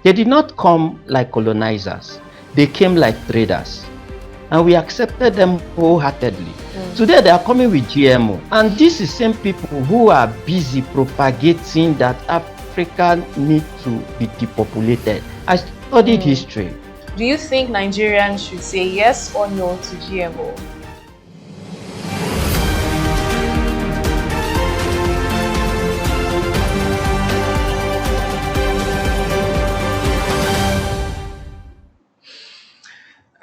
They did not come like colonizers. They came like traders. And we accepted them wholeheartedly. Today they are coming with GMO. And this is same people who are busy propagating that Africa needs to be depopulated. I studied history. Do you think Nigerians should say yes or no to GMO?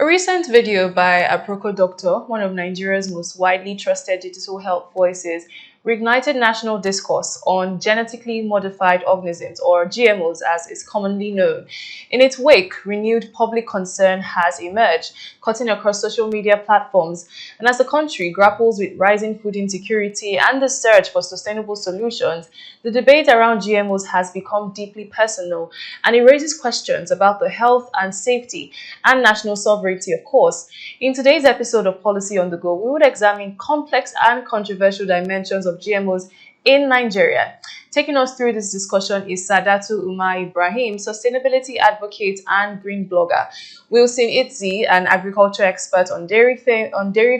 A recent video by Aproko Doctor, one of Nigeria's most widely trusted digital health voices, reignited national discourse on genetically modified organisms, or GMOs as is commonly known. In its wake, renewed public concern has emerged, cutting across social media platforms. And as the country grapples with rising food insecurity and the search for sustainable solutions, the debate around GMOs has become deeply personal, and it raises questions about the health and safety and national sovereignty, of course. In today's episode of Policy on the Go, we would examine complex and controversial dimensions of GMOs in Nigeria. Taking us through this discussion is Sadatu Umar Ibrahim, sustainability advocate and green blogger; Wilson Itzi, an agriculture expert on dairy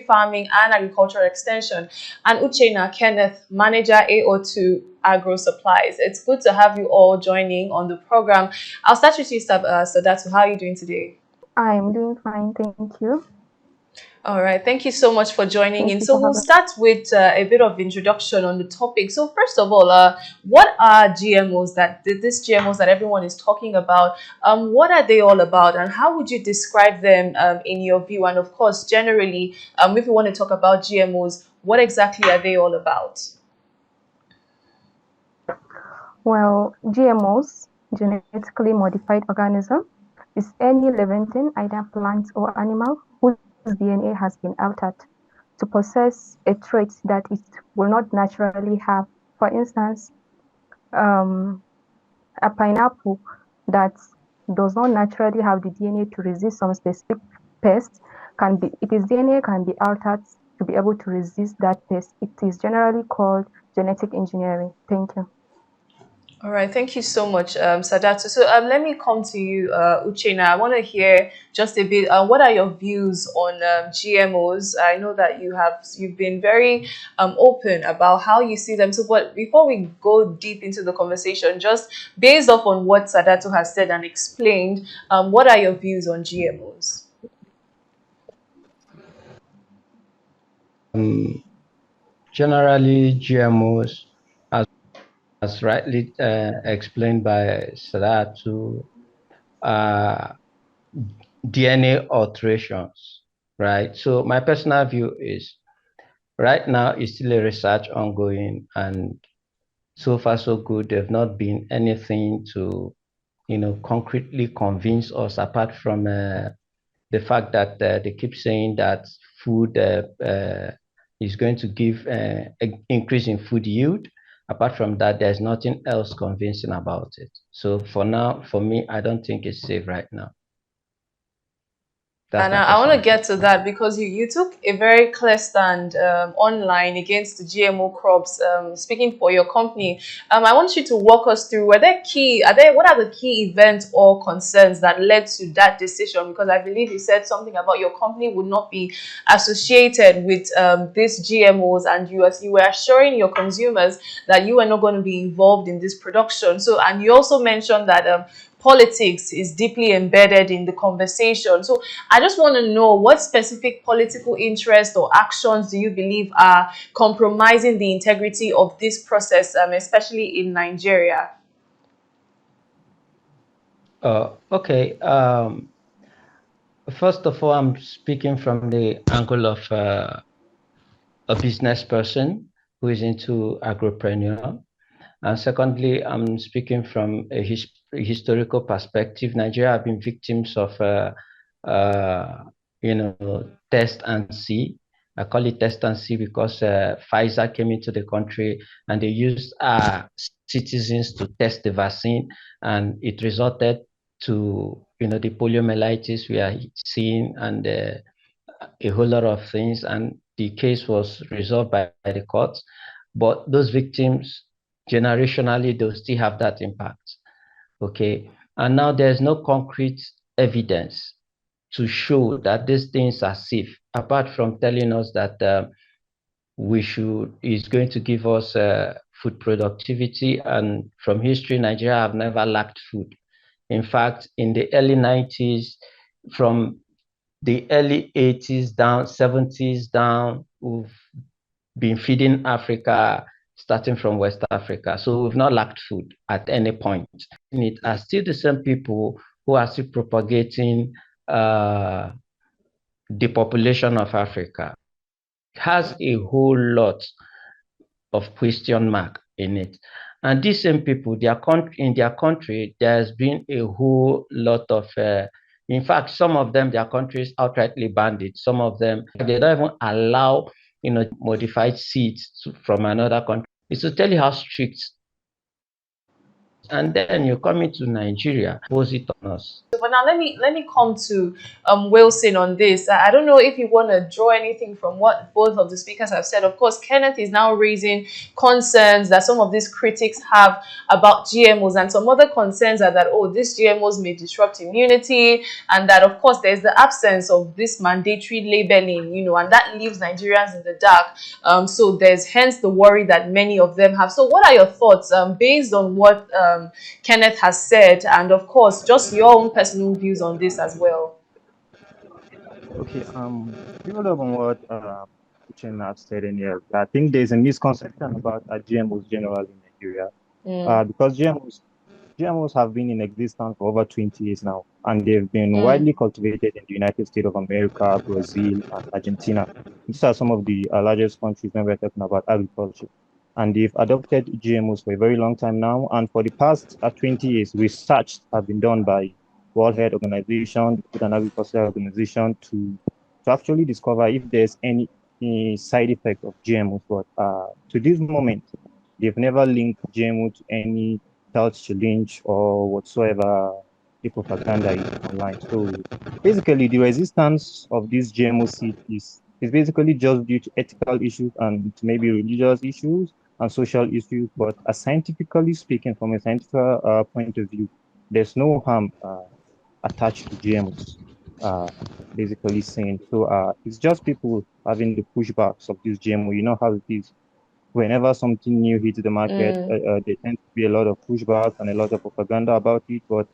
farming and agricultural extension; and Uchenna Kenneth, manager AO2 Agro Supplies. It's good to have you all joining on the program. I'll start with you, Sadatu. How are you doing today? I'm doing fine, thank you. All right, thank you so much for joining in. So we'll start with a bit of introduction on the topic. So first of all, what are GMOs these GMOs that everyone is talking about? What are they all about, and how would you describe them in your view? And of course, generally, if you want to talk about GMOs, what exactly are they all about? Well, GMOs, genetically modified organism, is any living thing, either plant or animal, whose DNA has been altered to possess a trait that it will not naturally have. For instance, a pineapple that does not naturally have the DNA to resist some specific pest its DNA can be altered to be able to resist that pest. It is generally called genetic engineering. Thank you. All right, thank you so much, Sadatu. So let me come to you, Uchenna. I want to hear just a bit. What are your views on GMOs? I know that you've been very open about how you see them. So, but before we go deep into the conversation, just based off on what Sadatu has said and explained, what are your views on GMOs? Generally, GMOs, as rightly explained by Sadatu, DNA alterations, right? So my personal view is, right now is still a research ongoing, and so far so good. There've not been anything to, concretely convince us, apart from the fact that they keep saying that food is going to give increase in food yield. Apart from that, there's nothing else convincing about it. So for now, for me, I don't think it's safe right now. And I want to get to that because you took a very clear stand online against the GMO crops. Speaking for your company, I want you to walk us through what are the key events or concerns that led to that decision? Because I believe you said something about your company would not be associated with these GMOs, and you were assuring your consumers that you were not going to be involved in this production. So, and you also mentioned that politics is deeply embedded in the conversation. So I just want to know, what specific political interest or actions do you believe are compromising the integrity of this process, especially in Nigeria? Okay. First of all, I'm speaking from the angle of a business person who is into agripreneur. And secondly, I'm speaking from a historical perspective. Nigeria have been victims of, test and see. I call it test and see because Pfizer came into the country and they used citizens to test the vaccine, and it resulted to, the poliomyelitis we are seeing, and a whole lot of things. And the case was resolved by the courts. But those victims, generationally, they'll still have that impact. Okay. And now there's no concrete evidence to show that these things are safe, apart from telling us that is going to give us food productivity. And from history, Nigeria have never lacked food. In fact, in the early 90s, from the early 80s down, 70s down, we've been feeding Africa, starting from West Africa. So we've not lacked food at any point. It are still the same people who are still propagating the population of Africa. It has a whole lot of question mark in it. And these same people, in their country, there's been a whole lot of, in fact, some of them, their countries outrightly banned it. Some of them, they don't even allow, modified seeds from another country. It's to tell you how strict. And then you come into Nigeria, impose it on us. But now let me come to Wilson on this. I don't know if you want to draw anything from what both of the speakers have said. Of course, Kenneth is now raising concerns that some of these critics have about GMOs, and some other concerns are that, oh, these GMOs may disrupt immunity, and that of course there's the absence of this mandatory labeling, and that leaves Nigerians in the dark. So there's hence the worry that many of them have. So what are your thoughts based on what Kenneth has said, and of course just your own personal views on this as well? Okay, build up on what Uchenna have said in here. I think there's a misconception about GMOs generally in Nigeria. Because GMOs have been in existence for over 20 years now, and they've been widely cultivated in the United States of America, Brazil, and Argentina. These are some of the largest countries when we're talking about agriculture. And they've adopted GMOs for a very long time now. And for the past 20 years, research has been done by World Health Organization, the Food and Agriculture Organization, to actually discover if there's any side effect of GMOs. But to this moment, they've never linked GMO to any health challenge or whatsoever the propaganda is online. So basically, the resistance of this GMO seed is basically just due to ethical issues and maybe religious issues and social issues. But scientifically speaking, from a scientific point of view, there's no harm attached to GMOs, basically saying. So it's just people having the pushbacks of this GMO. You know how it is. Whenever something new hits the market, there tends to be a lot of pushback and a lot of propaganda about it. But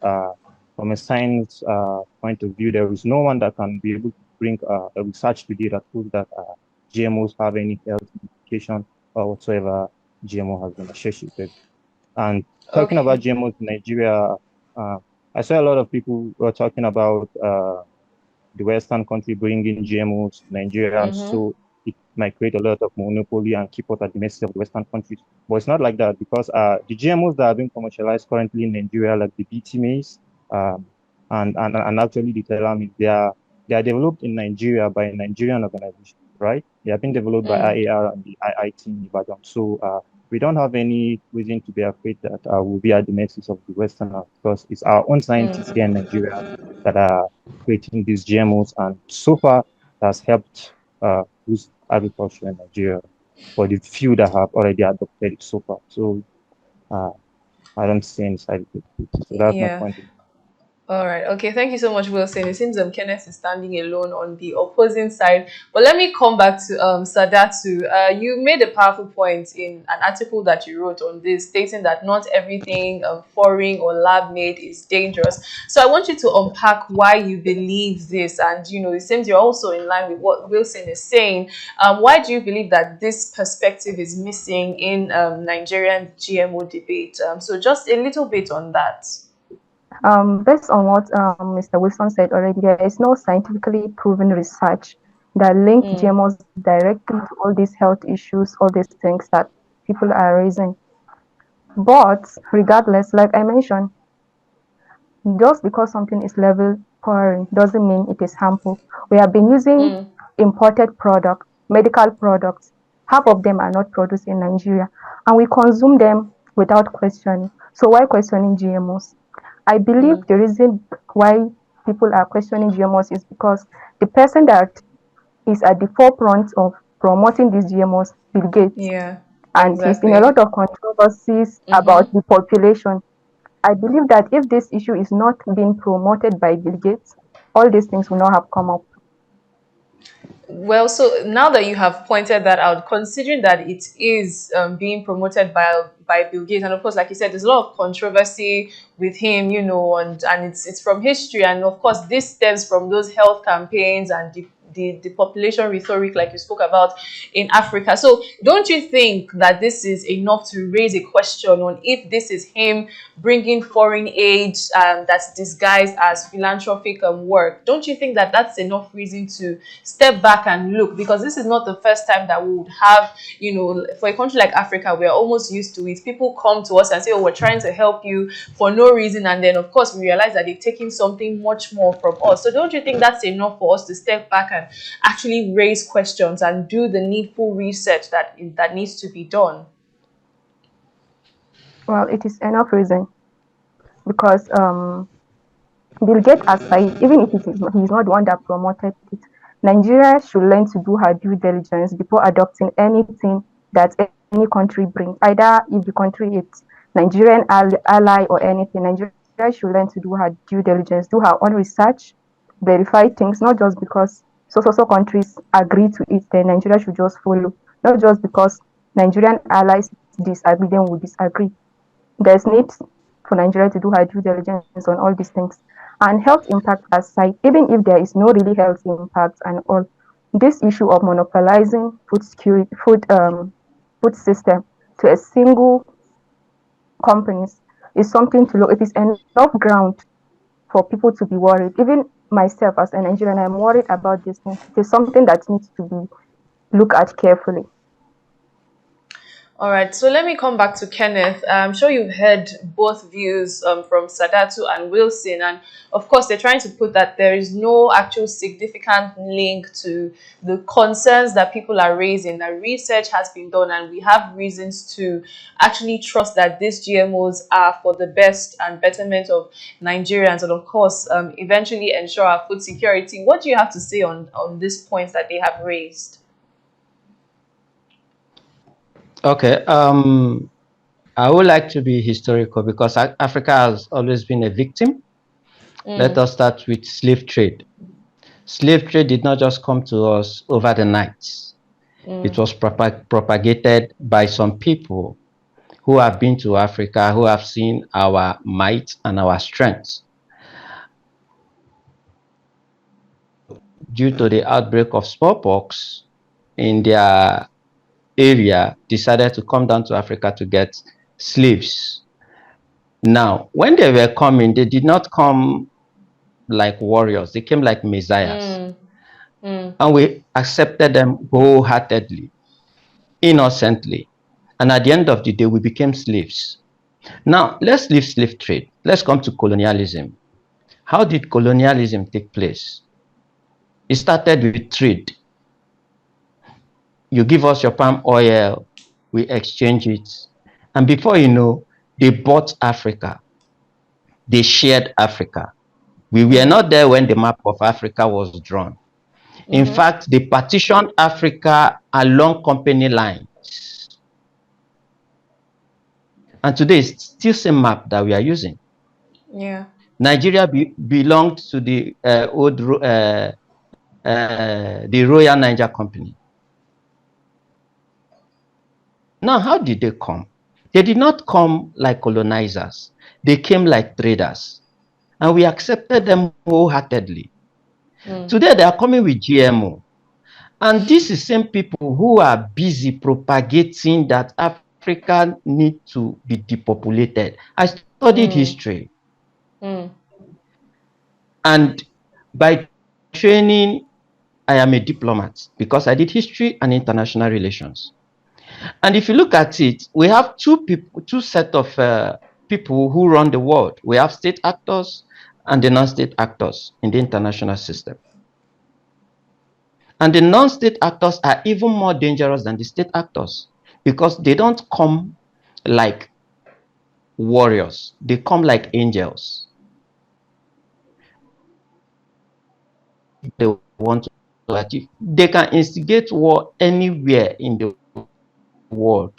from a science point of view, there is no one that can be able to bring a research today that proves that GMOs have any health implication or whatsoever GMO has been associated. And talking about GMOs in Nigeria, I saw a lot of people were talking about the Western country bringing GMOs to Nigeria, and so it might create a lot of monopoly and keep us at the mercy of the Western countries. But it's not like that, because the GMOs that are being commercialized currently in Nigeria, like the BT maize, and actually the Telami, they are developed in Nigeria by a Nigerian organization, right? They have been developed by IAR and the IIT in Ibadan. So we don't have any reason to be afraid that we'll be at the mercy of the Westerners, because it's our own scientists here in Nigeria that are creating these GMOs, and so far that's helped boost agriculture in Nigeria for the few that have already adopted it so far. So I don't see any side effects. So that's my Yeah. point of view. All right. Okay. Thank you so much, Wilson. It seems Kenneth is standing alone on the opposing side. But let me come back to Sadatu. You made a powerful point in an article that you wrote on this, stating that not everything foreign or lab made is dangerous. So I want you to unpack why you believe this, and it seems you're also in line with what Wilson is saying. Why do you believe that this perspective is missing in Nigerian GMO debate? So just a little bit on that. Based on what Mr. Wilson said already, there is no scientifically proven research that link GMOs directly to all these health issues, all these things that people are raising. But regardless, like I mentioned, just because something is labeled foreign doesn't mean it is harmful. We have been using imported products, medical products. Half of them are not produced in Nigeria, and we consume them without questioning. So why questioning GMOs? I believe the reason why people are questioning GMOs is because the person that is at the forefront of promoting these GMOs, Bill Gates, Yeah, and he's in a lot of controversies about the population. I believe that if this issue is not being promoted by Bill Gates, all these things will not have come up. Well, so now that you have pointed that out, considering that it is being promoted by Bill Gates, and of course, like you said, there's a lot of controversy with him, and it's from history, and of course, this stems from those health campaigns and the population rhetoric, like you spoke about in Africa. So, don't you think that this is enough to raise a question on if this is him bringing foreign aid that's disguised as philanthropic work? Don't you think that that's enough reason to step back and look? Because this is not the first time that we would have, for a country like Africa, we're almost used to it. People come to us and say, oh, we're trying to help you for no reason. And then, of course, we realize that they're taking something much more from us. So don't you think that's enough for us to step back and actually raise questions and do the needful research that needs to be done? Well, it is enough reason because Bill Gates aside, even if he's not the one that promoted it, Nigeria should learn to do her due diligence before adopting anything that any country brings. Either if the country is Nigerian ally or anything, Nigeria should learn to do her due diligence, do her own research, verify things, not just because so countries agree to it, then Nigeria should just follow. Not just because Nigerian allies disagree, then we disagree. There's need for Nigeria to do her due diligence on all these things. And health impact aside, even if there is no really health impact and all, this issue of monopolizing food security, food system to a single companies is something to look. It is enough ground for people to be worried. Even myself as a Nigerian, I'm worried about this thing. It is something that needs to be looked at carefully. All right, so let me come back to Kenneth. I'm sure you've heard both views from Sadatu and Wilson, and of course, they're trying to put that there is no actual significant link to the concerns that people are raising. That research has been done, and we have reasons to actually trust that these GMOs are for the best and betterment of Nigerians, and of course, eventually ensure our food security. What do you have to say on these points that they have raised? Okay. I would like to be historical because Africa has always been a victim. Let us start with slave trade. Slave trade did not just come to us over the night. It was propagated by some people who have been to Africa, who have seen our might and our strength. Due to the outbreak of smallpox in their area, decided to come down to Africa to get slaves. Now, when they were coming, they did not come like warriors. They came like messiahs. And we accepted them wholeheartedly, innocently. And at the end of the day, we became slaves. Now, let's leave slave trade. Let's come to colonialism. How did colonialism take place? It started with trade. You give us your palm oil, we exchange it. And before you know, they bought Africa. They shared Africa. We were not there when the map of Africa was drawn. In fact, they partitioned Africa along company lines. And today, it's still the same map that we are using. Yeah. Nigeria belonged to the the Royal Niger Company. Now, how did they come? They did not come like colonizers. They came like traders. And we accepted them wholeheartedly. Today, they are coming with GMO. And this is same people who are busy propagating that Africa need to be depopulated. I studied history. And by training, I am a diplomat because I did history and international relations. And if you look at it, we have two set of people who run the world. We have state actors and the non-state actors in the international system. And the non-state actors are even more dangerous than the state actors because they don't come like warriors. They come like angels. They want to achieve. They can instigate war anywhere in the world.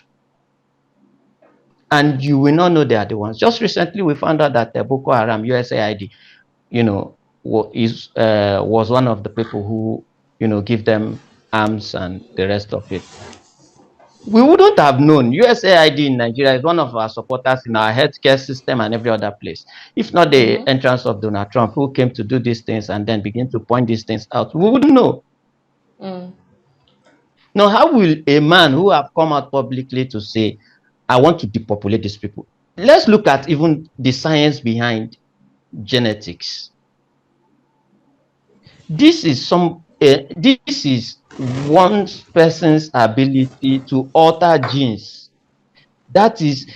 and you will not know they are the ones. Just recently, we found out that Boko Haram, USAID, was one of the people who, give them arms and the rest of it. We wouldn't have known. USAID in Nigeria is one of our supporters in our healthcare system and every other place. If not the entrance of Donald Trump, who came to do these things and then begin to point these things out, we wouldn't know. Now, how will a man who have come out publicly to say, I want to depopulate these people? Let's look at even the science behind genetics. This is one person's ability to alter genes. That is,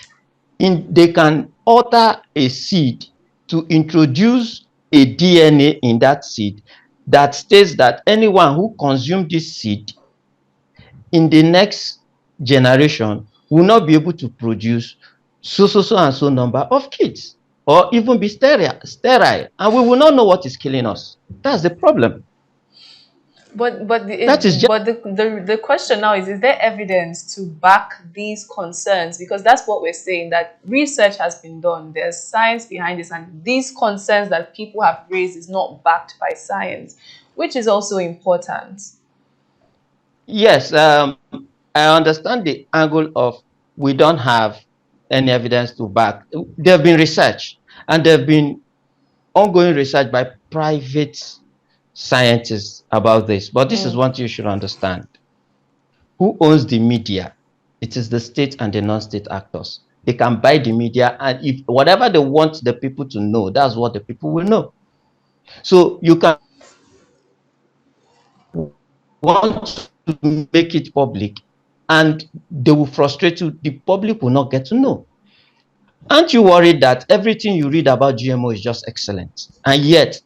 they can alter a seed to introduce a DNA in that seed that states that anyone who consumes this seed in the next generation will not be able to produce so and so number of kids, or even be sterile, and we will not know what is killing us. That's the problem. The question now is there evidence to back these concerns? Because that's what we're saying, that research has been done, there's science behind this, and these concerns that people have raised is not backed by science, which is also important. Yes, I understand the angle of we don't have any evidence to back. There have been research, and there have been ongoing research by private scientists about this. But this is what you should understand. Who owns the media? It is the state and the non-state actors. They can buy the media, and if whatever they want the people to know, that's what the people will know. So you can want to make it public, and they will frustrate you. The public will not get to know. Aren't you worried that everything you read about GMO is just excellent, and yet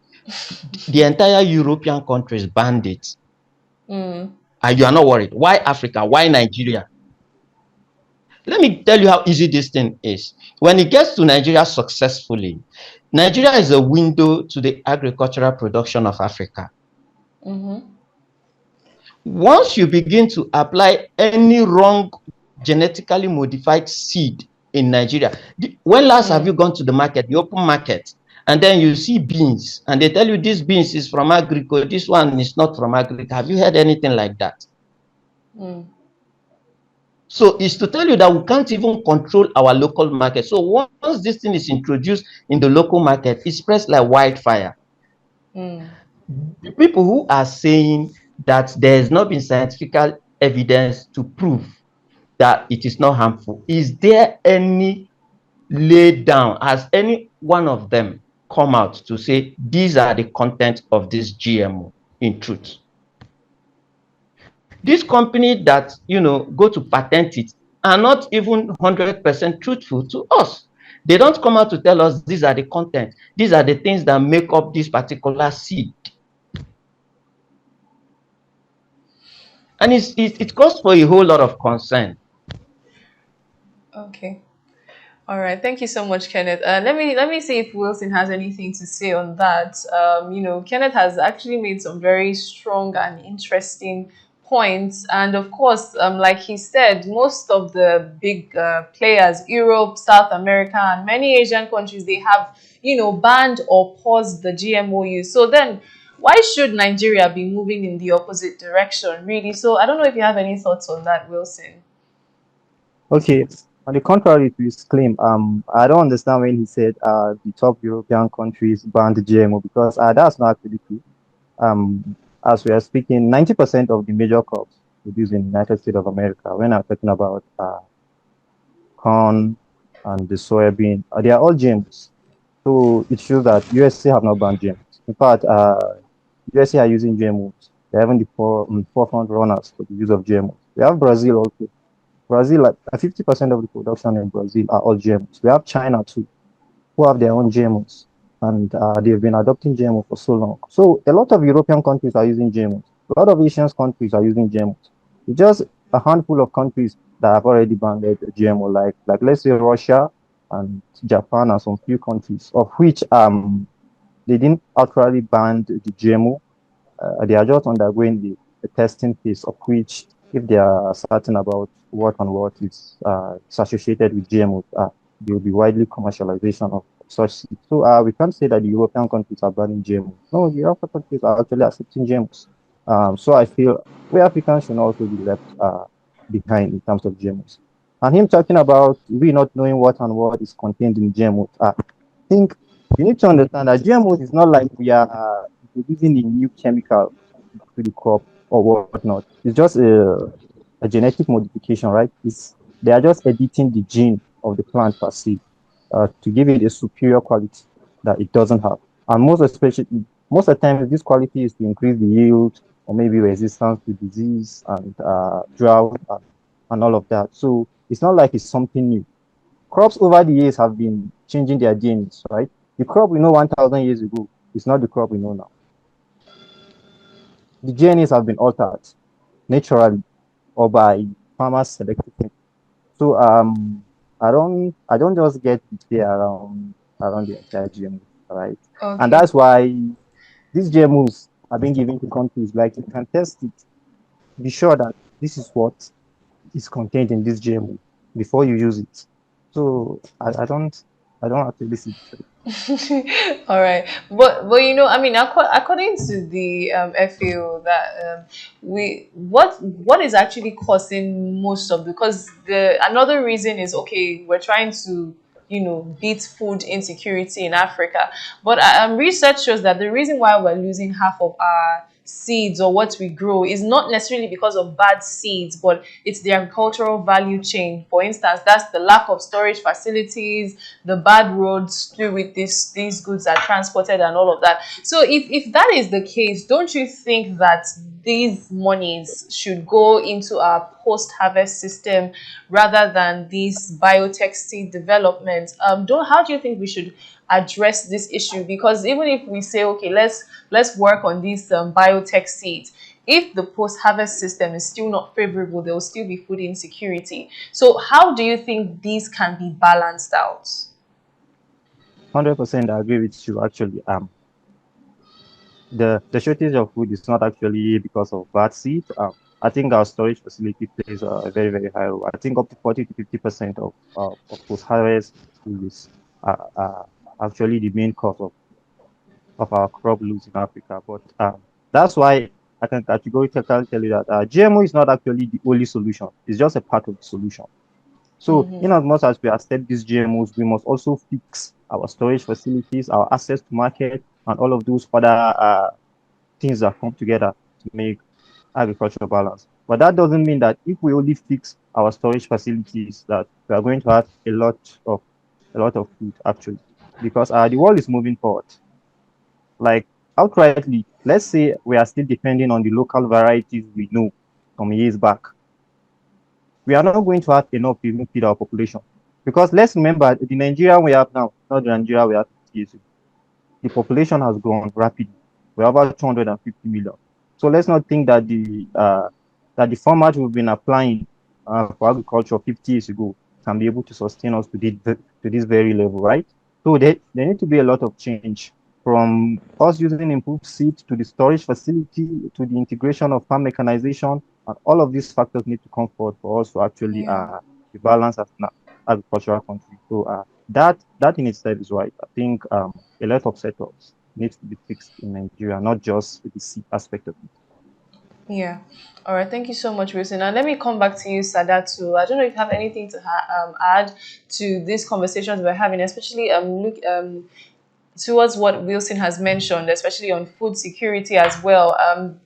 the entire European countries banned it? And you are not worried? Why Africa? Why Nigeria? Let me tell you how easy this thing is. When it gets to Nigeria successfully, Nigeria is a window to the agricultural production of Africa. Once you begin to apply any wrong genetically modified seed in Nigeria, when last have you gone to the market, the open market, and then you see beans, and they tell you this beans is from Agrico, this one is not from Agrico? Have you heard anything like that? So it's to tell you that we can't even control our local market. So once this thing is introduced in the local market, it spreads like wildfire. The people who are saying that there has not been scientific evidence to prove that it is not harmful, is there any laid down? Has any one of them come out to say these are the content of this GMO in truth? This company that go to patent it are not even 100% truthful to us. They don't come out to tell us these are the content, these are the things that make up this particular seed. And it calls for a whole lot of concern. Okay. All right. Thank you so much, Kenneth. Let me see if Wilson has anything to say on that. Kenneth has actually made some very strong and interesting points, and of course, like he said, most of the big players, Europe, South America, and many Asian countries, they have banned or paused the GMO use. So then, why should Nigeria be moving in the opposite direction, really? So I don't know if you have any thoughts on that, Wilson. Okay, on the contrary to his claim, I don't understand when he said the top European countries banned GMO, because that's not actually true. As we are speaking, 90% of the major crops produced in the United States of America, when I'm talking about corn and the soybean, they are all GMOs. So it shows that USA have not banned GMOs. In fact, USA are using GMOs. They're having the forefront runners for the use of GMOs. We have Brazil also. Brazil, like 50% of the production in Brazil are all GMOs. We have China too, who have their own GMOs, and they've been adopting GMO for so long. So a lot of European countries are using GMOs. A lot of Asian countries are using GMOs. It's just a handful of countries that have already banned the GMO, like let's say Russia and Japan and some few countries, of which they didn't outright ban the GMO. They are just undergoing the testing phase, of which if they are certain about what and what is associated with GMOs, there will be widely commercialization of such seeds. So we can't say that the European countries are banning GMOs. No, the European countries are actually accepting GMOs. So I feel we Africans should also be left behind in terms of GMOs. And him talking about we not knowing what and what is contained in GMOs, I think you need to understand that GMOs is not like we are introducing a new chemical to the crop or whatnot. It's just a genetic modification, right? They are just editing the gene of the plant per se to give it a superior quality that it doesn't have. And most of the time, this quality is to increase the yield or maybe resistance to disease and drought and all of that. So it's not like it's something new. Crops over the years have been changing their genes, right? The crop we know 1,000 years ago is not the crop we know now. The genes have been altered naturally or by farmers selectively. So I don't just get clear around the entire GMO, right? And Okay. that's why these GMOs are being given to countries like you can test it, be sure that this is what is contained in this GMO before you use it. So I don't actually see the trade. All right, but I mean, according to the FAO, that we what is actually causing most of, because the another reason is, okay, we're trying to beat food insecurity in Africa, but research shows that the reason why we're losing half of our seeds or what we grow is not necessarily because of bad seeds, but it's the agricultural value chain. For instance, that's the lack of storage facilities, the bad roads through which these goods are transported, and all of that. So if that is the case, don't you think that these monies should go into our post-harvest system rather than these biotech seed development? Don't How do you think we should address this issue? Because even if we say, okay, let's work on these biotech seeds, if the post-harvest system is still not favorable, there will still be food insecurity. So how do you think these can be balanced out? 100% I agree with you actually. The shortage of food is not actually because of bad seed. I think our storage facility plays a very, very high role. I think up to 40 to 50% of post-harvest is actually the main cause of our crop loss in Africa. But that's why I can categorically tell you that GMO is not actually the only solution. It's just a part of the solution. So, in as much as we accept these GMOs, we must also fix our storage facilities, our access to market, and all of those other things that come together to make agricultural balance. But that doesn't mean that if we only fix our storage facilities, that we are going to have a lot of food actually, because the world is moving forward. Like outrightly, let's say we are still depending on the local varieties we know from years back. We are not going to have enough to even feed our population. Because let's remember the Nigeria we have now, not the Nigeria we have 50 years ago. The population has grown rapidly. We're about 250 million. So let's not think that the format we've been applying for agriculture 50 years ago can be able to sustain us to this very level, right? So there need to be a lot of change from us using improved seed to the storage facility to the integration of farm mechanization, and all of these factors need to come forward for us to actually Yeah. be balanced as an agricultural country. So that in itself is right. I think a lot of setups needs to be fixed in Nigeria, not just the seed aspect of it. Yeah. All right. Thank you so much, Wilson. Now, let me come back to you, Sadatu. I don't know if you have anything to add to these conversations we're having, especially towards what Wilson has mentioned, especially on food security as well.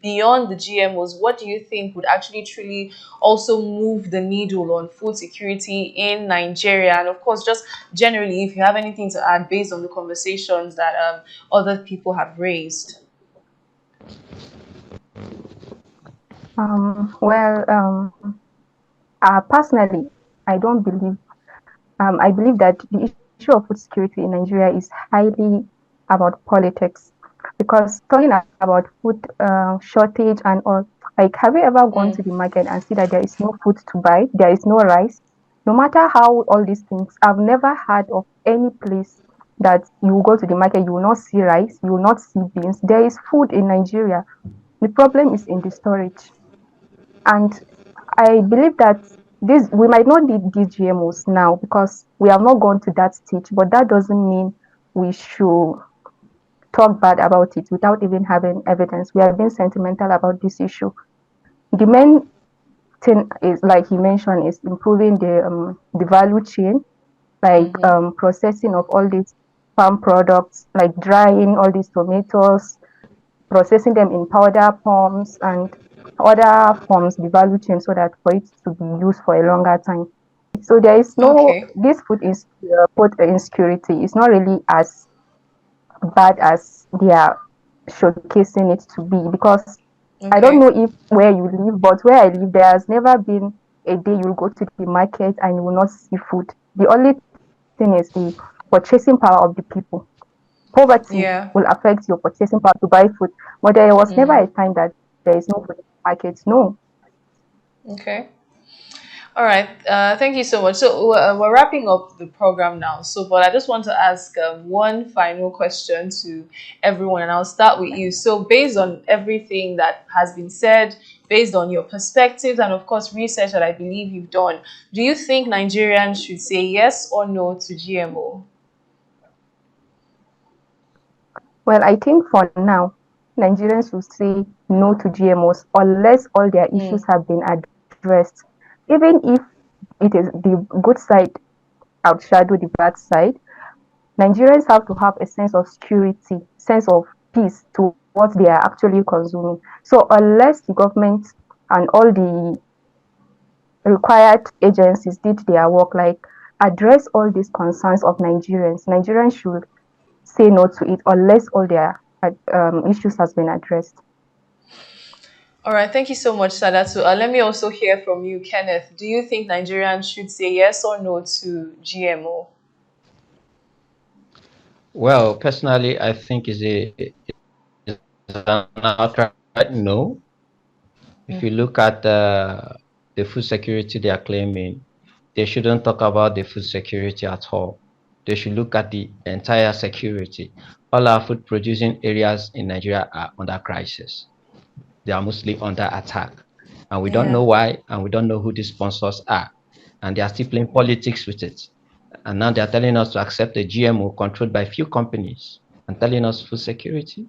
Beyond the GMOs, what do you think would actually truly also move the needle on food security in Nigeria? And of course, just generally, if you have anything to add based on the conversations that other people have raised. Well, personally, I don't believe. I believe that the issue of food security in Nigeria is highly about politics, because talking about food shortage and all, like, have you ever gone to the market and see that there is no food to buy, there is no rice? No matter how all these things, I've never heard of any place that you go to the market, you will not see rice, you will not see beans. There is food in Nigeria. The problem is in the storage. And I believe that we might not need these GMOs now because we have not gone to that stage, but that doesn't mean we should talk bad about it without even having evidence. We are being sentimental about this issue. The main thing is, like he mentioned, is improving the value chain, like processing of all these farm products, like drying all these tomatoes, processing them in powder forms and other forms, the value chain, so that for it to be used for a longer time. So there is no, Okay. this food insecurity is not really as bad as they are showcasing it to be, because I don't Okay. know if where you live, but where I live, there has never been a day you'll go to the market and you will not see food. The only thing is the purchasing power of the people. Poverty Yeah. will affect your purchasing power to buy food, but there was never a time that there is no food in the market. No. Okay. All right. Thank you so much. So we're wrapping up the program now. So, but I just want to ask one final question to everyone, and I'll start with you. So, based on everything that has been said, based on your perspectives, and of course research that I believe you've done, do you think Nigerians should say yes or no to GMO? Well, I think for now, Nigerians will say no to GMOs unless all their issues have been addressed. Even if it is the good side outshadow the bad side, Nigerians have to have a sense of security, sense of peace to what they are actually consuming. So unless the government and all the required agencies did their work, like address all these concerns of Nigerians should say no to it unless all their issues has been addressed. All right. Thank you so much, Sadatu. Let me also hear from you, Kenneth. Do you think Nigerians should say yes or no to GMO? Well, personally, I think is an outright no. If you look at the food security they are claiming, they shouldn't talk about the food security at all. They should look at the entire security. All our food producing areas in Nigeria are under crisis. They are mostly under attack. And we don't Yeah. know why, and we don't know who the sponsors are. And they are still playing politics with it. And now they are telling us to accept a GMO controlled by few companies and telling us food security.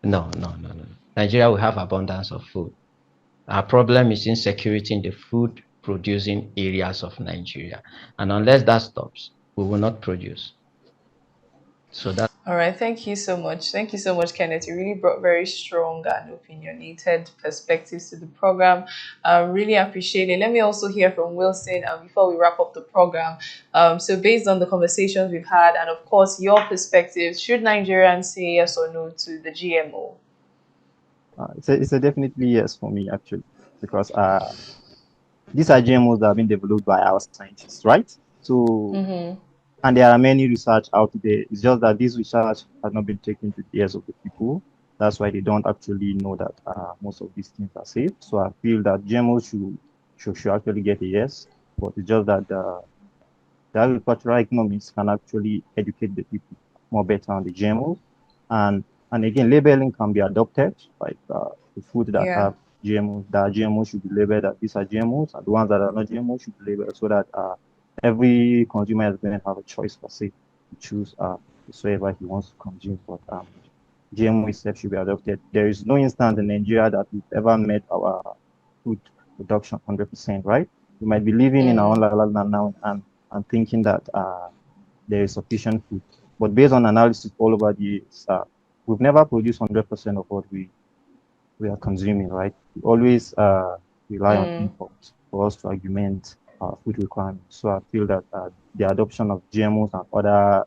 No, no, no, no. Nigeria will have abundance of food. Our problem is insecurity in the food producing areas of Nigeria. And unless that stops, we will not produce. So that All right, thank you so much. Thank you so much, Kenneth. You really brought very strong and opinionated perspectives to the program. I really appreciate it. Let me also hear from Wilson before we wrap up the program. So, based on the conversations we've had, and of course, your perspectives, should Nigerians say yes or no to the GMO? It's a definitely yes for me, actually, because these are GMOs that have been developed by our scientists, right? So, and there are many research out there. It's just that this research has not been taken to the ears of the people. That's why they don't actually know that most of these things are safe. So I feel that GMOs should actually get a yes, but it's just that the agricultural economics can actually educate the people more better on the GMOs. And again, labeling can be adopted, like the food that Yeah. have GMOs, that GMOs should be labeled that these are GMOs, and the ones that are not GMOs should be labeled so that every consumer is going to have a choice per se to choose whatsoever he wants to consume. But GMO itself should be adopted. There is no instance in Nigeria that we've ever met our food production 100%, right? We might be living in our own land now and thinking that there is sufficient food. But based on analysis all over the years, we've never produced 100% of what we are consuming, right? We always rely on imports for us to augment our food requirements. So I feel that the adoption of GMOs and other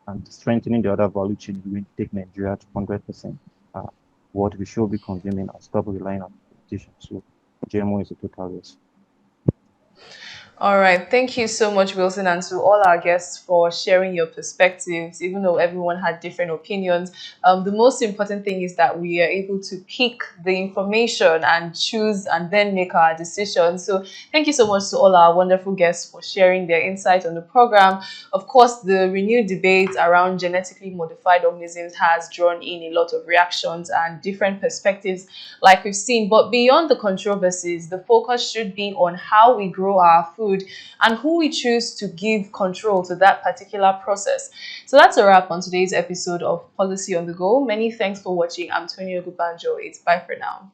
and strengthening the other value chain is going to take Nigeria to 100% what we should be consuming and stop relying on competition. So GMO is a total risk. All right. Thank you so much, Wilson, and to all our guests for sharing your perspectives, even though everyone had different opinions. The most important thing is that we are able to pick the information and choose and then make our decisions. So, thank you so much to all our wonderful guests for sharing their insight on the program. Of course, the renewed debate around genetically modified organisms has drawn in a lot of reactions and different perspectives, like we've seen. But beyond the controversies, the focus should be on how we grow our food and who we choose to give control to that particular process. So that's a wrap on today's episode of Policy on the Go. Many thanks for watching. I'm Tonio Gubanjo. It's bye for now.